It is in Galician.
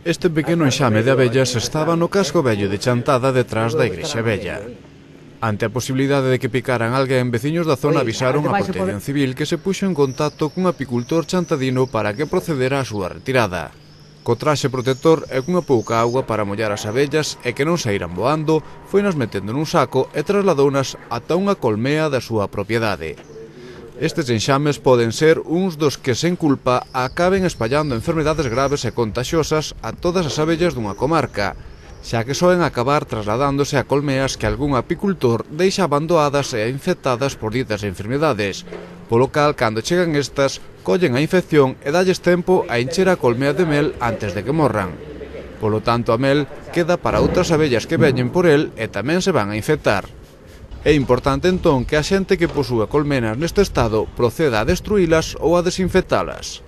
Este pequeno enxame de abellas estaba no casco vello de Chantada detrás da igrexa vella. Ante a posibilidade de que picaran alguén, veciños da zona avisaron a Protección Civil que se puxo en contacto cun apicultor chantadino para que procedera á súa retirada. Co traxe protector e cunha pouca auga para mollar as abellas e que non saíran voando, foinas metendo nun saco e trasladounas ata unha colmea da súa propiedade. Estes enxames poden ser uns dos que, sen culpa, acaben espallando enfermedades graves e contaxiosas a todas as abellas dunha comarca, xa que soen acabar trasladándose a colmeas que algún apicultor deixa abandonadas e infectadas por ditas enfermedades, polo cal, cando chegan estas, collen a infección e dalles tempo a encher a colmea de mel antes de que morran. Polo tanto, a mel queda para outras abellas que veñen por el e tamén se van a infectar. É importante entón que a xente que posúe colmenas neste estado proceda a destruílas ou a desinfectalas.